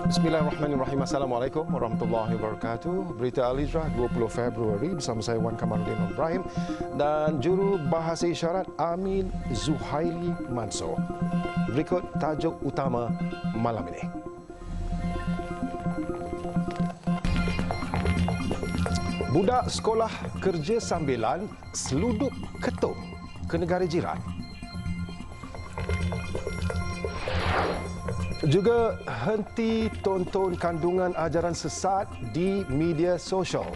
Bismillahirrahmanirrahim. Assalamualaikum warahmatullahi wabarakatuh. Berita Al-Hijrah 20 Februari bersama saya Wan Kamarudin Ibrahim dan juru bahasa isyarat Amin Zuhaili Mansor. Berikut tajuk utama malam ini. Budak sekolah kerja sambilan seludup ketum ke negara jiran. Juga henti tonton kandungan ajaran sesat di media sosial.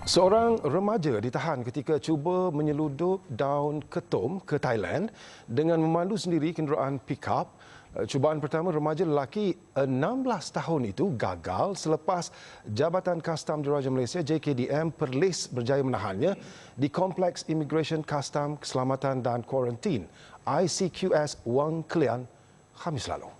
Seorang remaja ditahan ketika cuba menyeludup daun ketum ke Thailand dengan memandu sendiri kenderaan pick-up. Cubaan pertama remaja lelaki 16 tahun itu gagal selepas Jabatan Kastam Diraja Malaysia JKDM Perlis berjaya menahannya di Kompleks Immigration Kastam Keselamatan dan Kuarantin ICQS Wang Kelian Khamis lalu.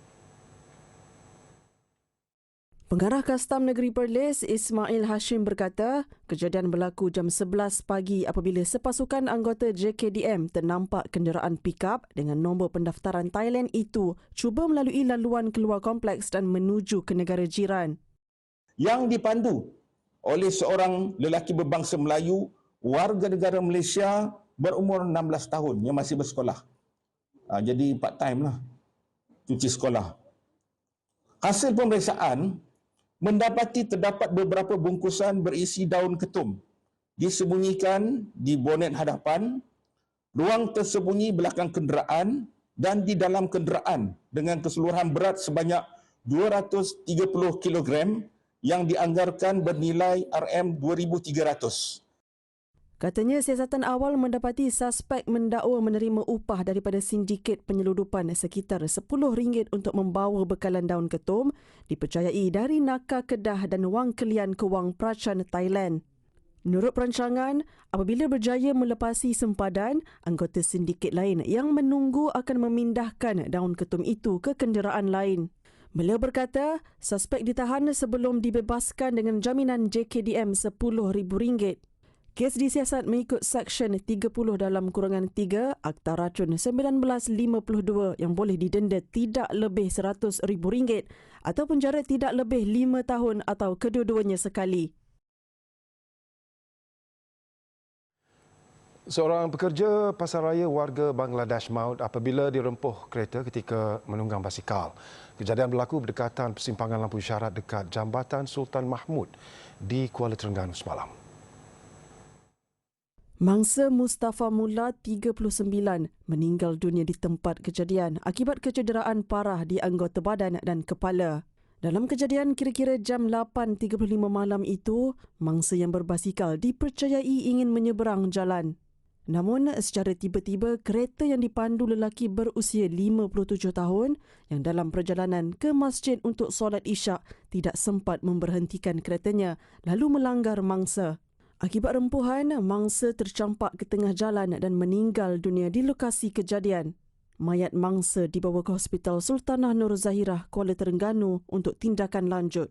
Pengarah Kastam Negeri Perlis, Ismail Hashim berkata, kejadian berlaku jam 11 pagi apabila sepasukan anggota JKDM ternampak kenderaan pick-up dengan nombor pendaftaran Thailand itu cuba melalui laluan keluar kompleks dan menuju ke negara jiran. Yang dipandu oleh seorang lelaki berbangsa Melayu, warga negara Malaysia berumur 16 tahun yang masih bersekolah. Jadi part time lah, cuci sekolah. Hasil pemeriksaan, mendapati terdapat beberapa bungkusan berisi daun ketum disembunyikan di bonet hadapan, ruang tersembunyi belakang kenderaan dan di dalam kenderaan dengan keseluruhan berat sebanyak 230 kg yang dianggarkan bernilai RM2,300. Katanya siasatan awal mendapati suspek mendakwa menerima upah daripada sindiket penyeludupan sekitar RM10 untuk membawa bekalan daun ketum dipercayai dari Nakar Kedah dan Wang Kelian ke Wang Pracan, Thailand. Menurut perancangan, apabila berjaya melepasi sempadan, anggota sindiket lain yang menunggu akan memindahkan daun ketum itu ke kenderaan lain. Beliau berkata, suspek ditahan sebelum dibebaskan dengan jaminan JKDM RM10,000. Kes disiasat mengikut Seksyen 30 dalam kurungan 3 Akta Racun 1952 yang boleh didenda tidak lebih RM100,000 atau penjara tidak lebih 5 tahun atau kedua-duanya sekali. Seorang pekerja pasaraya warga Bangladesh maut apabila dirempuh kereta ketika menunggang basikal. Kejadian berlaku berdekatan persimpangan lampu isyarat dekat Jambatan Sultan Mahmud di Kuala Terengganu semalam. Mangsa Mustafa Mullah, 39, meninggal dunia di tempat kejadian akibat kecederaan parah di anggota badan dan kepala. Dalam kejadian kira-kira jam 8.35 malam itu, mangsa yang berbasikal dipercayai ingin menyeberang jalan. Namun, secara tiba-tiba, kereta yang dipandu lelaki berusia 57 tahun yang dalam perjalanan ke masjid untuk solat isyak tidak sempat memberhentikan keretanya lalu melanggar mangsa. Akibat rempuhan, mangsa tercampak ke tengah jalan dan meninggal dunia di lokasi kejadian. Mayat mangsa dibawa ke Hospital Sultanah Nur Zahirah, Kuala Terengganu untuk tindakan lanjut.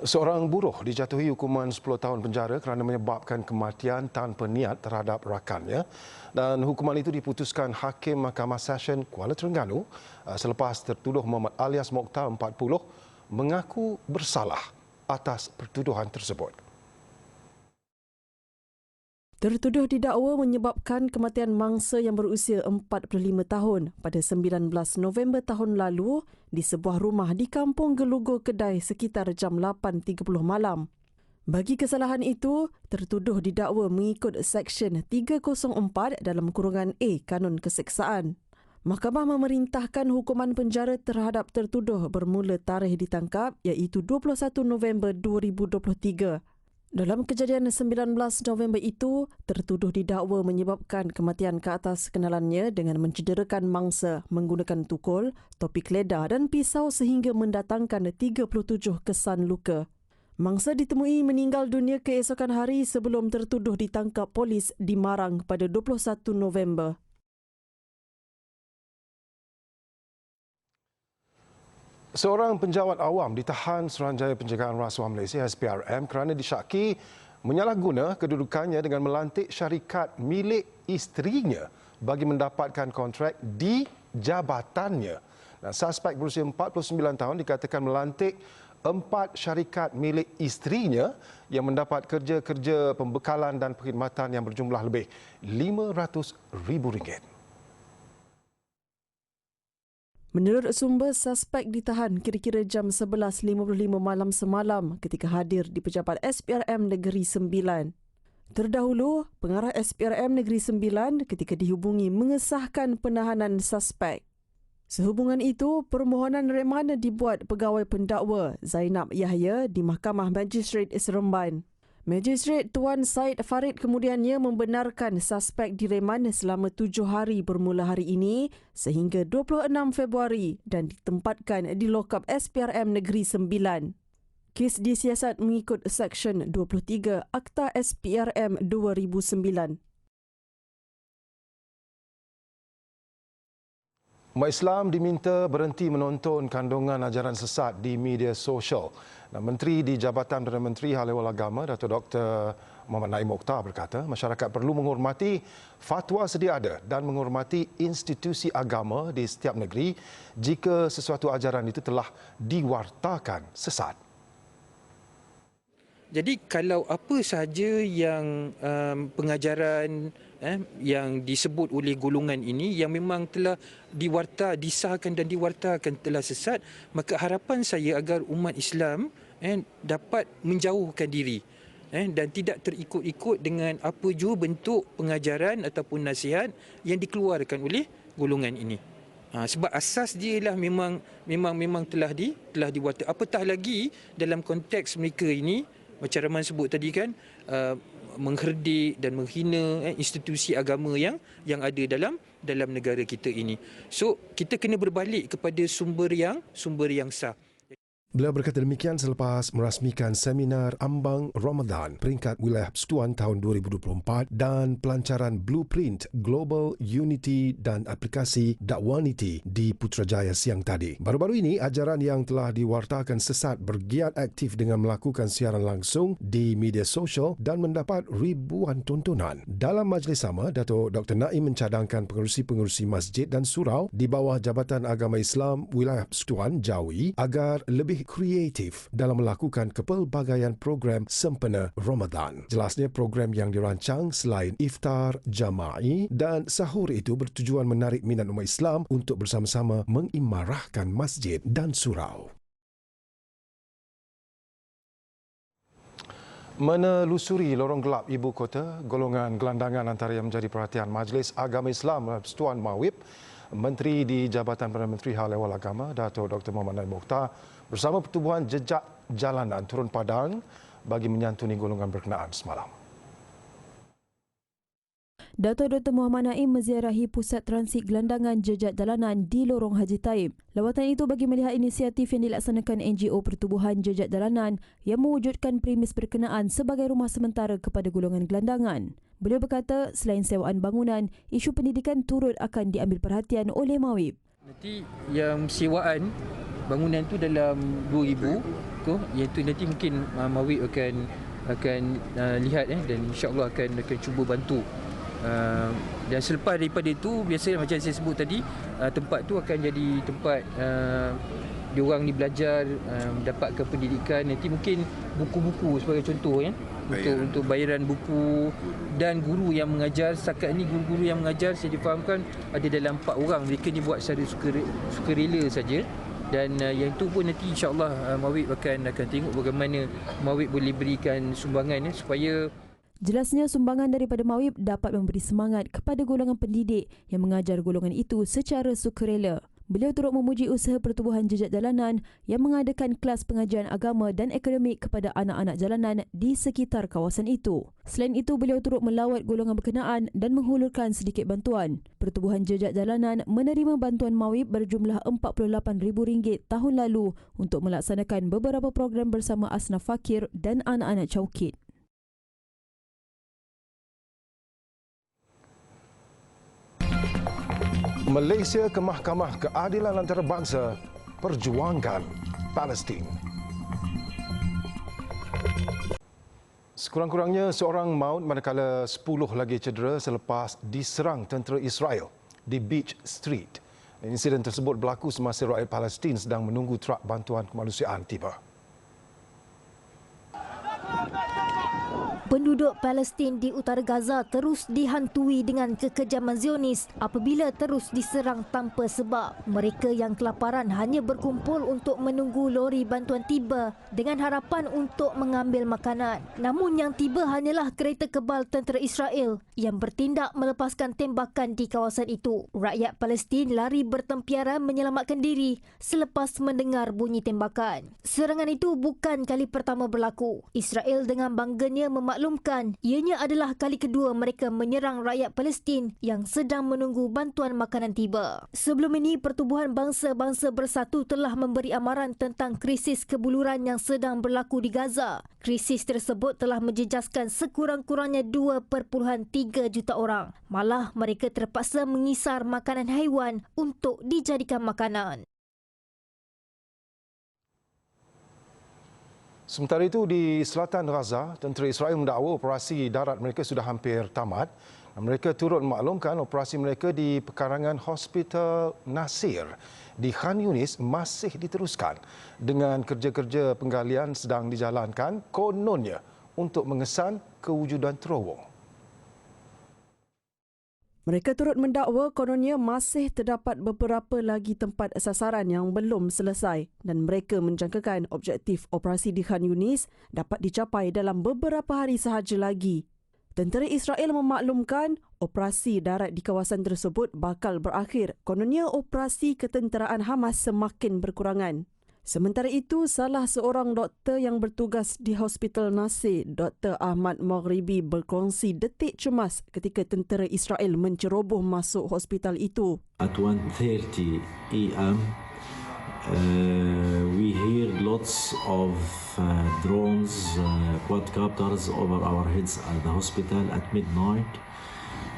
Seorang buruh dijatuhi hukuman 10 tahun penjara kerana menyebabkan kematian tanpa niat terhadap rakannya dan hukuman itu diputuskan Hakim Mahkamah Session Kuala Terengganu selepas tertuduh Muhammad Alias Mokhtar 40 mengaku bersalah atas pertuduhan tersebut. Tertuduh didakwa menyebabkan kematian mangsa yang berusia 45 tahun pada 19 November tahun lalu di sebuah rumah di Kampung Gelugur, Kedai sekitar jam 8.30 malam. Bagi kesalahan itu, tertuduh didakwa mengikut Seksyen 304 dalam kurungan A Kanun Keseksaan. Mahkamah memerintahkan hukuman penjara terhadap tertuduh bermula tarikh ditangkap iaitu 21 November 2023. Dalam kejadian 19 November itu, tertuduh didakwa menyebabkan kematian ke atas kenalannya dengan mencederakan mangsa menggunakan tukul, topi keledar dan pisau sehingga mendatangkan 37 kesan luka. Mangsa ditemui meninggal dunia keesokan hari sebelum tertuduh ditangkap polis di Marang pada 21 November. Seorang penjawat awam ditahan Suruhanjaya Penjagaan Rasuah Malaysia SPRM kerana disyaki menyalahguna kedudukannya dengan melantik syarikat milik isterinya bagi mendapatkan kontrak di jabatannya. Dan suspek berusia 49 tahun dikatakan melantik 4 syarikat milik isterinya yang mendapat kerja-kerja pembekalan dan perkhidmatan yang berjumlah lebih RM500,000. Menurut sumber, suspek ditahan kira-kira jam 11.55 malam semalam ketika hadir di pejabat SPRM Negeri Sembilan. Terdahulu, pengarah SPRM Negeri Sembilan ketika dihubungi mengesahkan penahanan suspek. Sehubungan itu, permohonan reman dibuat pegawai pendakwa Zainab Yahya di Mahkamah Magistrate Seremban. Magistrate Tuan Said Farid kemudiannya membenarkan suspek direman selama 7 hari bermula hari ini sehingga 26 Februari dan ditempatkan di lokap SPRM Negeri Sembilan. Kes disiasat mengikut Seksyen 23 Akta SPRM 2009. Umat Islam diminta berhenti menonton kandungan ajaran sesat di media sosial. Dan Menteri di Jabatan Perdana Menteri Hal Ehwal Agama, Dato' Dr. Muhammad Naim Mokhtar berkata, masyarakat perlu menghormati fatwa sedia ada dan menghormati institusi agama di setiap negeri jika sesuatu ajaran itu telah diwartakan sesat. Jadi kalau apa sahaja yang pengajaran yang disebut oleh golongan ini yang memang telah disahkan dan diwartakan telah sesat, maka harapan saya agar umat Islam dapat menjauhkan diri dan tidak terikut-ikut dengan apa jua bentuk pengajaran ataupun nasihat yang dikeluarkan oleh golongan ini. Sebab asas dia lah memang telah diwarta. Apatah lagi dalam konteks mereka ini, macam Rahman sebut tadi kan, mengherdik dan menghina institusi agama yang ada dalam negara kita ini. So kita kena berbalik kepada sumber yang sah. Beliau berkata demikian selepas merasmikan seminar Ambang Ramadan peringkat Wilayah Persekutuan tahun 2024 dan pelancaran Blueprint Global Unity dan aplikasi Dakwanity di Putrajaya siang tadi. Baru-baru ini, ajaran yang telah diwartakan sesat bergiat aktif dengan melakukan siaran langsung di media sosial dan mendapat ribuan tontonan. Dalam majlis sama, Dato' Dr. Naim mencadangkan pengerusi-pengerusi masjid dan surau di bawah Jabatan Agama Islam Wilayah Persekutuan Jawi agar lebih kreatif dalam melakukan kepelbagaian program sempena Ramadan. Jelasnya program yang dirancang selain iftar, jama'i dan sahur itu bertujuan menarik minat umat Islam untuk bersama-sama mengimarahkan masjid dan surau. Menelusuri lorong gelap ibu kota, golongan gelandangan antara yang menjadi perhatian Majlis Agama Islam Persekutuan MAWIP, Menteri di Jabatan Perdana Menteri Hal Ehwal Agama, Dato' Dr. Muhammad Naim Mokhtar bersama Pertubuhan Jejak Jalanan turun padang bagi menyantuni golongan berkenaan semalam. Dato' Dr. Muhammad Naim menziarahi pusat transit gelandangan jejak jalanan di Lorong Haji Taib. Lawatan itu bagi melihat inisiatif yang dilaksanakan NGO Pertubuhan Jejak Jalanan yang mewujudkan premis berkenaan sebagai rumah sementara kepada golongan gelandangan. Beliau berkata selain sewaan bangunan, isu pendidikan turut akan diambil perhatian oleh MAWIP. Nanti yang sewaan bangunan tu dalam 2,000 tu, iaitu nanti mungkin MAWIP akan lihat dan insya-Allah akan cuba bantu. Dan selepas daripada itu, biasanya macam saya sebut tadi, tempat tu akan jadi tempat diorang ni belajar, mendapatkan pendidikan. Nanti mungkin buku-buku sebagai contoh untuk bayaran buku dan guru yang mengajar. Setakat ni guru-guru yang mengajar saya difahamkan ada dalam 4 orang. Mereka ni buat secara sukarela saja. Dan yang itu pun nanti insya-Allah MAWIP akan tengok bagaimana MAWIP boleh berikan sumbangan supaya. Jelasnya sumbangan daripada MAWIP dapat memberi semangat kepada golongan pendidik yang mengajar golongan itu secara sukarela. Beliau turut memuji usaha Pertubuhan Jejak Jalanan yang mengadakan kelas pengajian agama dan akademik kepada anak-anak jalanan di sekitar kawasan itu. Selain itu, beliau turut melawat golongan berkenaan dan menghulurkan sedikit bantuan. Pertubuhan Jejak Jalanan menerima bantuan MAWIP berjumlah RM48,000 tahun lalu untuk melaksanakan beberapa program bersama asnaf fakir dan anak-anak caukit. Malaysia ke Mahkamah Keadilan Antarabangsa memperjuangkan Palestin. Sekurang-kurangnya seorang maut manakala 10 lagi cedera selepas diserang tentera Israel di Beach Street. Insiden tersebut berlaku semasa rakyat Palestin sedang menunggu truk bantuan kemanusiaan tiba. Penduduk Palestin di utara Gaza terus dihantui dengan kekejaman Zionis apabila terus diserang tanpa sebab. Mereka yang kelaparan hanya berkumpul untuk menunggu lori bantuan tiba dengan harapan untuk mengambil makanan. Namun yang tiba hanyalah kereta kebal tentera Israel yang bertindak melepaskan tembakan di kawasan itu. Rakyat Palestin lari bertempiaran menyelamatkan diri selepas mendengar bunyi tembakan. Serangan itu bukan kali pertama berlaku. Israel dengan bangganya memaklumkan ianya adalah kali kedua mereka menyerang rakyat Palestin yang sedang menunggu bantuan makanan tiba. Sebelum ini, Pertubuhan Bangsa-Bangsa Bersatu telah memberi amaran tentang krisis kebuluran yang sedang berlaku di Gaza. Krisis tersebut telah menjejaskan sekurang-kurangnya 2.3 juta orang. Malah mereka terpaksa mengisar makanan haiwan untuk dijadikan makanan. Sementara itu, di selatan Gaza, tentera Israel mendakwa operasi darat mereka sudah hampir tamat. Mereka turut memaklumkan operasi mereka di pekarangan Hospital Nasir di Khan Yunis masih diteruskan dengan kerja-kerja penggalian sedang dijalankan kononnya untuk mengesan kewujudan terowong. Mereka turut mendakwa kononnya masih terdapat beberapa lagi tempat sasaran yang belum selesai dan mereka menjangkakan objektif operasi di Khan Yunis dapat dicapai dalam beberapa hari sahaja lagi. Tentera Israel memaklumkan operasi darat di kawasan tersebut bakal berakhir. Kononnya operasi ketenteraan Hamas semakin berkurangan. Sementara itu, salah seorang doktor yang bertugas di Hospital Nasir, Dr. Ahmad Maghribi, berkongsi detik cemas ketika tentera Israel menceroboh masuk hospital itu. At 1:30 AM, we hear lots of drones, quadcopters over our heads at the hospital at midnight.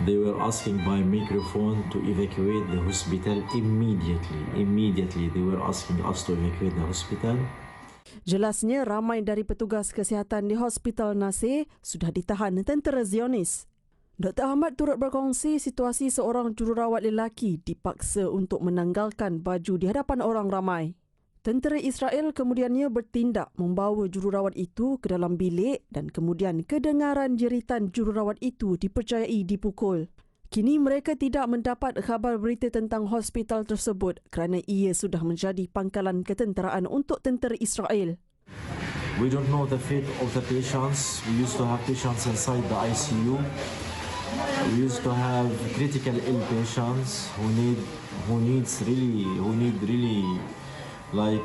They were asking by microphone to evacuate the hospital immediately. Immediately, they were asking us to evacuate the hospital. Jelasnya, ramai dari petugas kesihatan di Hospital Nasir sudah ditahan tentera Zionis. Dr. Ahmad turut berkongsi situasi seorang jururawat lelaki dipaksa untuk menanggalkan baju di hadapan orang ramai. Tentera Israel kemudiannya bertindak membawa jururawat itu ke dalam bilik dan kemudian kedengaran jeritan jururawat itu dipercayai dipukul. Kini mereka tidak mendapat khabar berita tentang hospital tersebut kerana ia sudah menjadi pangkalan ketenteraan untuk tentera Israel. We don't know the fate of the patients. We used to have patients inside the ICU. We used to have critical ill patients who need really like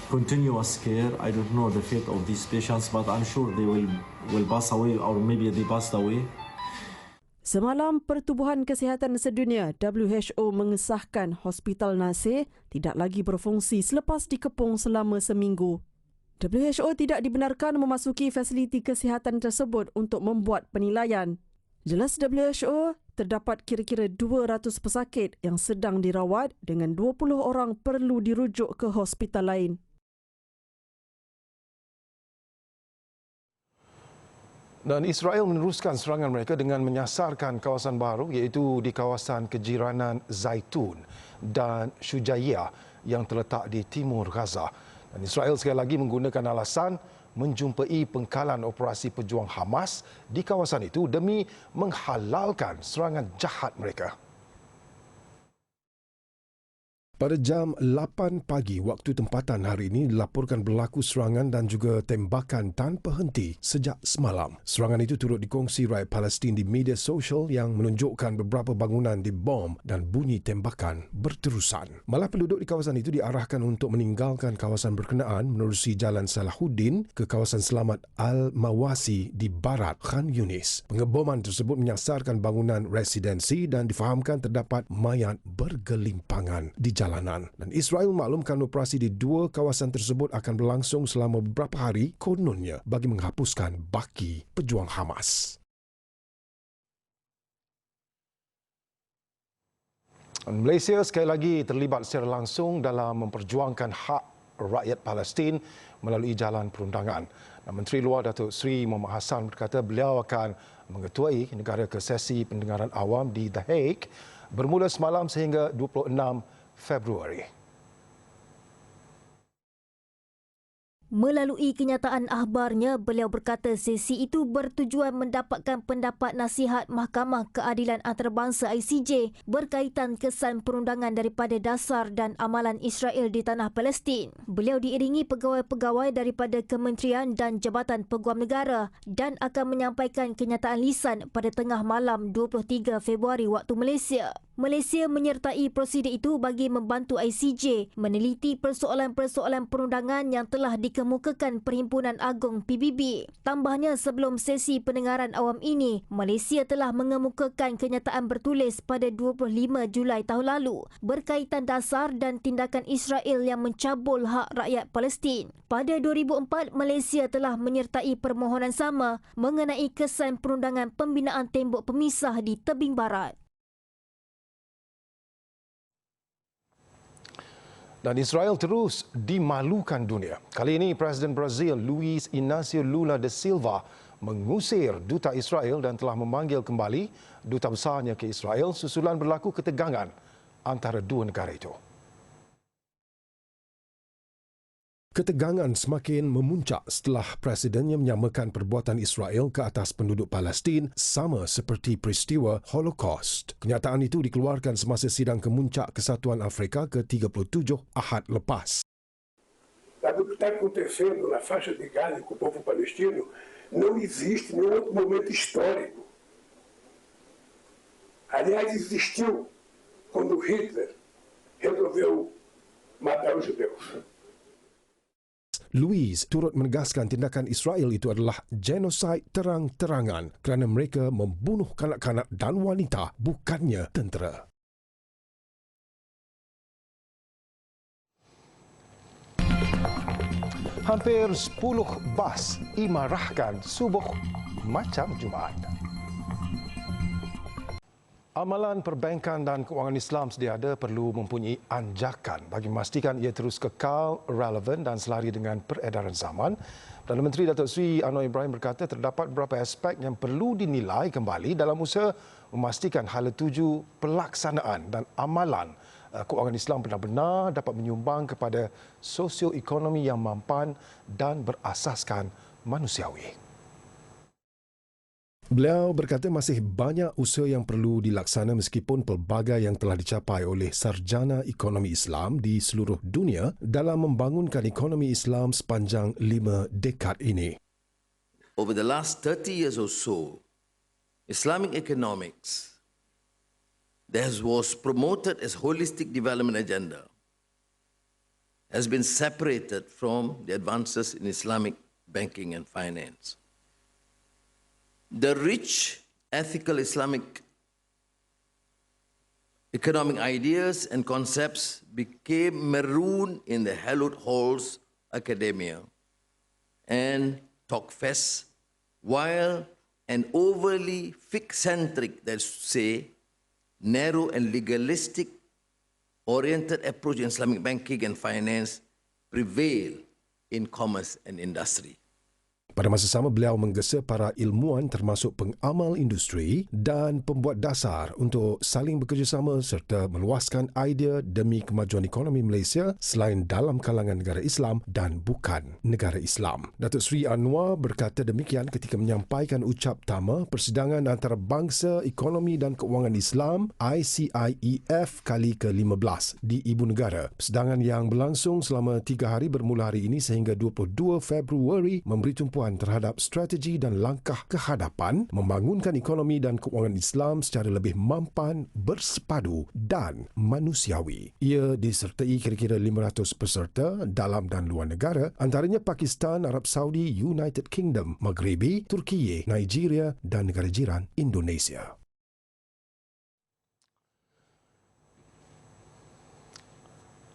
continuous care. I don't know the fate of these patients, but I'm sure they will pass away, or maybe they passed away. Semalam, Pertubuhan Kesihatan Sedunia WHO mengesahkan Hospital Nasir tidak lagi berfungsi selepas dikepung selama seminggu. WHO tidak dibenarkan memasuki fasiliti kesihatan tersebut untuk membuat penilaian. Jelas WHO, terdapat kira-kira 200 pesakit yang sedang dirawat dengan 20 orang perlu dirujuk ke hospital lain. Dan Israel meneruskan serangan mereka dengan menyasarkan kawasan baru iaitu di kawasan kejiranan Zaitun dan Shujaiya yang terletak di timur Gaza. Dan Israel sekali lagi menggunakan alasan menjumpai pengkalan operasi pejuang Hamas di kawasan itu demi menghalalkan serangan jahat mereka. Pada jam 8 pagi waktu tempatan hari ini dilaporkan berlaku serangan dan juga tembakan tanpa henti sejak semalam. Serangan itu turut dikongsi rakyat Palestin di media sosial yang menunjukkan beberapa bangunan dibom dan bunyi tembakan berterusan. Malah penduduk di kawasan itu diarahkan untuk meninggalkan kawasan berkenaan menerusi Jalan Salahuddin ke kawasan selamat Al-Mawasi di barat Khan Yunis. Pengeboman tersebut menyasarkan bangunan residensi dan difahamkan terdapat mayat bergelimpangan di jalanan. Dan Israel maklumkan operasi di dua kawasan tersebut akan berlangsung selama beberapa hari kononnya bagi menghapuskan baki pejuang Hamas. Malaysia sekali lagi terlibat secara langsung dalam memperjuangkan hak rakyat Palestin melalui jalan perundangan. Menteri Luar Datuk Seri Muhammad Hassan berkata beliau akan mengetuai negara ke sesi pendengaran awam di The Hague bermula semalam sehingga 26 Februari. Melalui kenyataan akhbarnya, beliau berkata sesi itu bertujuan mendapatkan pendapat nasihat Mahkamah Keadilan Antarabangsa ICJ berkaitan kesan perundangan daripada dasar dan amalan Israel di tanah Palestin. Beliau diiringi pegawai-pegawai daripada kementerian dan jabatan peguam negara dan akan menyampaikan kenyataan lisan pada tengah malam 23 Februari waktu Malaysia. Malaysia menyertai prosedur itu bagi membantu ICJ meneliti persoalan-persoalan perundangan yang telah dikemukakan Perhimpunan Agung PBB. Tambahnya, sebelum sesi pendengaran awam ini, Malaysia telah mengemukakan kenyataan bertulis pada 25 Julai tahun lalu berkaitan dasar dan tindakan Israel yang mencabul hak rakyat Palestin. Pada 2004, Malaysia telah menyertai permohonan sama mengenai kesan perundangan pembinaan tembok pemisah di tebing barat. Dan Israel terus dimalukan dunia. Kali ini Presiden Brazil Luiz Inácio Lula da Silva mengusir duta Israel dan telah memanggil kembali duta besarnya ke Israel susulan berlaku ketegangan antara dua negara itu. Ketegangan semakin memuncak setelah presidennya menyamakan perbuatan Israel ke atas penduduk Palestin sama seperti peristiwa Holocaust. Kenyataan itu dikeluarkan semasa sidang kemuncak Kesatuan Afrika ke-37 Ahad lepas. O que está acontecendo na faixa de Gaza com o povo palestino não existe nenhum outro momento histórico. Aliás, existiu quando Hitler resolveu matar os judeus. Luiz turut menegaskan tindakan Israel itu adalah genosid terang-terangan kerana mereka membunuh kanak-kanak dan wanita, bukannya tentera. Hampir 10 bas imarahkan subuh macam Jumaat. Amalan perbankan dan kewangan Islam sedia ada perlu mempunyai anjakan bagi memastikan ia terus kekal, relevan dan selari dengan peredaran zaman. Perdana Menteri Datuk Seri Anwar Ibrahim berkata terdapat beberapa aspek yang perlu dinilai kembali dalam usaha memastikan hala tuju pelaksanaan dan amalan kewangan Islam benar-benar dapat menyumbang kepada sosioekonomi yang mampan dan berasaskan manusiawi. Beliau berkata masih banyak usaha yang perlu dilaksana meskipun pelbagai yang telah dicapai oleh sarjana ekonomi Islam di seluruh dunia dalam membangunkan ekonomi Islam sepanjang 5 dekad ini. Over the last 30 years or so, Islamic economics that was promoted as holistic development agenda has been separated from the advances in Islamic banking and finance. The rich, ethical Islamic economic ideas and concepts became marooned in the hallowed halls academia and talkfests, while an overly fic-centric, that's to say, narrow and legalistic oriented approach in Islamic banking and finance prevail in commerce and industry. Pada masa sama, beliau menggesa para ilmuwan termasuk pengamal industri dan pembuat dasar untuk saling bekerjasama serta meluaskan idea demi kemajuan ekonomi Malaysia selain dalam kalangan negara Islam dan bukan negara Islam. Datuk Seri Anwar berkata demikian ketika menyampaikan ucap tama Persidangan Antarabangsa Ekonomi dan Kewangan Islam ICIEF kali ke-15 di Ibu Negara. Persidangan yang berlangsung selama 3 hari bermula hari ini sehingga 22 Februari memberi tumpuan terhadap strategi dan langkah kehadapan membangunkan ekonomi dan kewangan Islam secara lebih mampan, bersepadu dan manusiawi. Ia disertai kira-kira 500 peserta dalam dan luar negara, antaranya Pakistan, Arab Saudi, United Kingdom, Maghribi, Turkiye, Nigeria dan negara jiran Indonesia.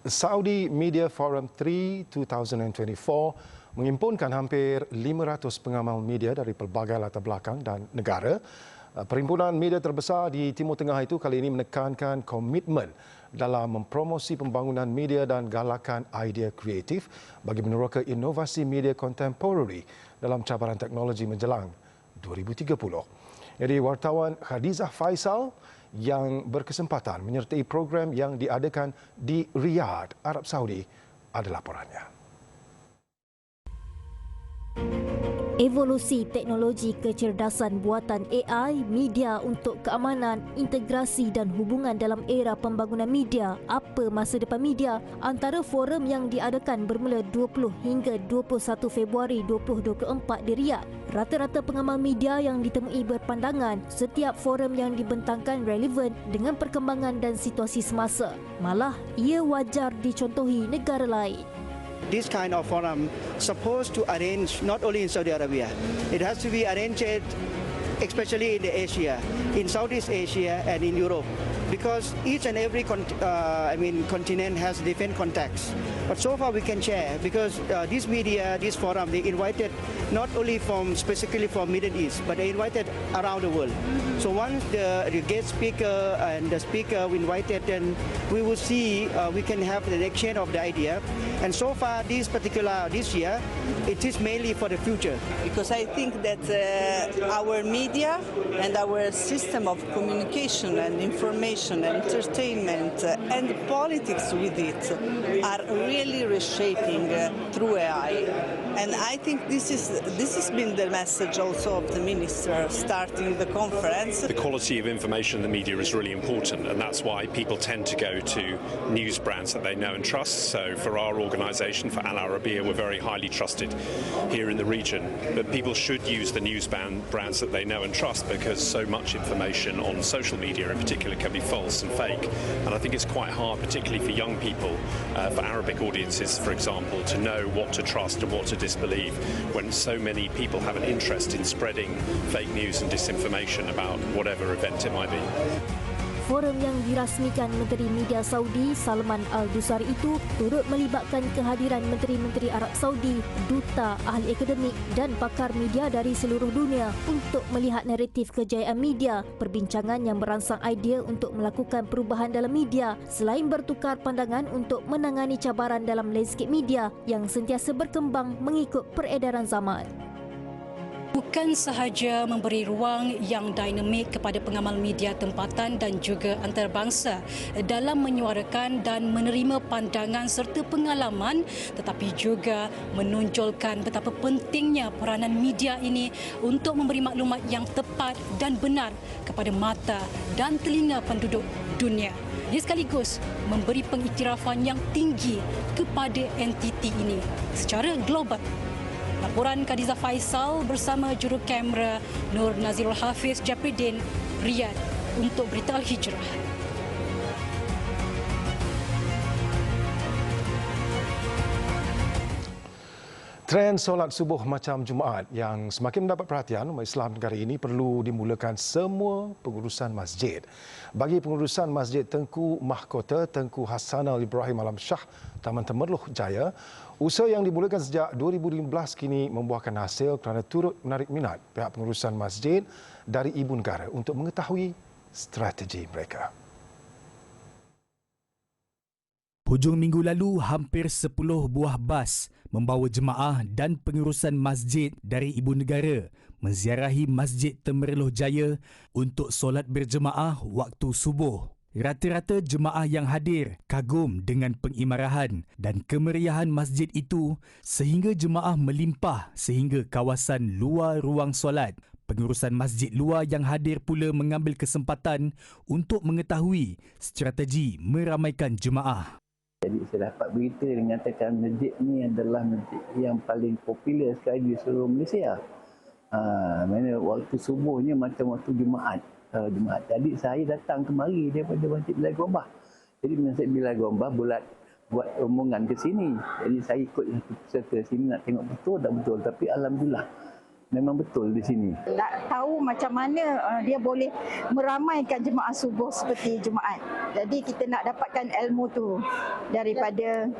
Saudi Media Forum 3 2024 menghimpunkan hampir 500 pengamal media dari pelbagai latar belakang dan negara Perhimpunan media terbesar di Timur Tengah itu kali ini menekankan komitmen dalam mempromosi pembangunan media dan galakan idea kreatif bagi meneroka inovasi media kontemporari dalam cabaran teknologi menjelang 2030. Jadi wartawan Khadizah Faisal yang berkesempatan menyertai program yang diadakan di Riyadh, Arab Saudi, ada laporannya. Evolusi teknologi kecerdasan buatan AI, media untuk keamanan, integrasi dan hubungan dalam era pembangunan media. Apa masa depan media? Antara forum yang diadakan bermula 20 hingga 21 Februari 2024 di Riyadh. Rata-rata pengamal media yang ditemui berpandangan setiap forum yang dibentangkan relevan dengan perkembangan dan situasi semasa. Malah, ia wajar dicontohi negara lain. This kind of forum supposed to arrange not only in Saudi Arabia, it has to be arranged especially in Asia, in Southeast Asia and in Europe, because each and every continent has different contexts. But so far we can share because this media, this forum, they invited not only specifically from Middle East, but they invited around the world. So once the guest speaker and the speaker invited, then we will see we can have the exchange of the idea. And so far this year, it is mainly for the future. Because I think that our media and our system of communication and information and entertainment and politics with it are really reshaping through AI. And I think this has been the message also of the minister starting the conference. The quality of information in the media is really important, and that's why people tend to go to news brands that they know and trust. So for our organisation, for Al Arabiya, we're very highly trusted here in the region. But people should use the news brands that they know and trust, because so much information on social media in particular can be false and fake. And I think it's quite hard, particularly for young people, for Arabic audiences, for example, to know what to trust and what to disbelieve when so many people have an interest in spreading fake news and disinformation about whatever event it might be. Forum yang dirasmikan Menteri Media Saudi Salman Al-Dusari itu turut melibatkan kehadiran Menteri-Menteri Arab Saudi, duta, ahli akademik dan pakar media dari seluruh dunia untuk melihat naratif kejayaan media, perbincangan yang merangsang idea untuk melakukan perubahan dalam media selain bertukar pandangan untuk menangani cabaran dalam landscape media yang sentiasa berkembang mengikut peredaran zaman. Bukan sahaja memberi ruang yang dinamik kepada pengamal media tempatan dan juga antarabangsa dalam menyuarakan dan menerima pandangan serta pengalaman, tetapi juga menonjolkan betapa pentingnya peranan media ini untuk memberi maklumat yang tepat dan benar kepada mata dan telinga penduduk dunia. Dia sekaligus memberi pengiktirafan yang tinggi kepada entiti ini secara global. Laporan Khadizah Faisal bersama juru kamera Nur Nazirul Hafiz Japridin, Riyadh untuk Berita Al-Hijrah. Trend solat subuh macam Jumaat yang semakin mendapat perhatian umat Islam negara ini perlu dimulakan semua pengurusan masjid. Bagi pengurusan Masjid Tengku Mahkota Tengku Hassanal Ibrahim Alam Shah, Taman Temerloh Jaya, usaha yang dimulakan sejak 2015 kini membuahkan hasil kerana turut menarik minat pihak pengurusan masjid dari ibu negara untuk mengetahui strategi mereka. Hujung minggu lalu, hampir 10 buah bas membawa jemaah dan pengurusan masjid dari ibu negara menziarahi Masjid Temerloh Jaya untuk solat berjemaah waktu subuh. Rata-rata jemaah yang hadir kagum dengan pengimarahan dan kemeriahan masjid itu sehingga jemaah melimpah sehingga kawasan luar ruang solat. Pengurusan masjid luar yang hadir pula mengambil kesempatan untuk mengetahui strategi meramaikan jemaah. Jadi saya dapat berita yang menyatakan masjid ini adalah masjid yang paling popular sekali di seluruh Malaysia. Mana waktu subuhnya macam waktu Jumaat. Jadi saya datang kemari daripada Masjid Bilal Gombah. Jadi Masjid Bilal Gombah buat rombongan ke sini. Jadi saya ikut serta sini nak tengok betul tak betul. Tapi alhamdulillah memang betul di sini. Nak tahu macam mana dia boleh meramaikan jemaah subuh seperti Jumaat. Jadi kita nak dapatkan ilmu tu daripada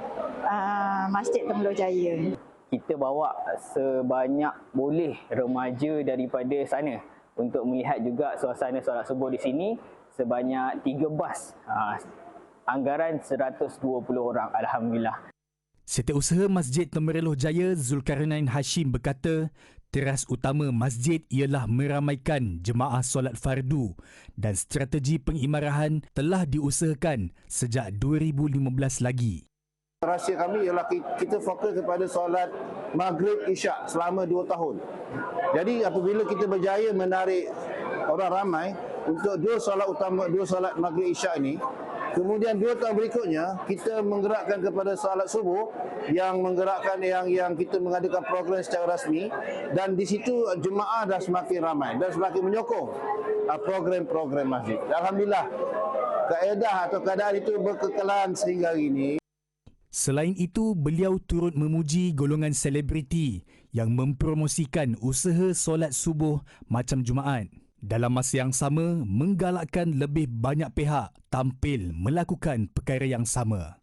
Masjid Temerloh Jaya. Kita bawa sebanyak boleh remaja daripada sana. untuk melihat juga suasana solat subuh di sini sebanyak 3 bas. Anggaran 120 orang, alhamdulillah. Setiausaha Masjid Temerloh Jaya Zulkarnain Hashim berkata, teras utama masjid ialah meramaikan jemaah solat fardu dan strategi pengimarahan telah diusahakan sejak 2015 lagi. Rahsia kami ialah kita fokus kepada solat Maghrib Isyak selama 2 tahun. Jadi apabila kita berjaya menarik orang ramai untuk 2 solat utama, 2 solat Maghrib Isyak ini, kemudian 2 tahun berikutnya kita menggerakkan kepada solat subuh yang menggerakkan yang kita mengadakan program secara rasmi, dan di situ jemaah dah semakin ramai dan semakin menyokong program-program masjid. Alhamdulillah, kaedah atau keadaan itu berkekalan sehingga hari ini. Selain itu, beliau turut memuji golongan selebriti yang mempromosikan usaha solat subuh macam Jumaat. Dalam masa yang sama, menggalakkan lebih banyak pihak tampil melakukan perkara yang sama.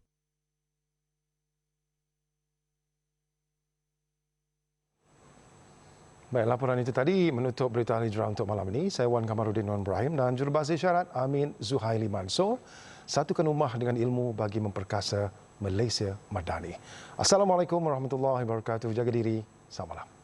Baik, laporan itu tadi menutup berita Al-Hijrah untuk malam ini. Saya Wan Kamarudin Wan Ibrahim dan jurubahasa isyarat Amin Zuhaili Mansor. Satukan rumah dengan ilmu bagi memperkasa Malaysia Madani. Assalamualaikum warahmatullahi wabarakatuh. Jaga diri. Selamat malam.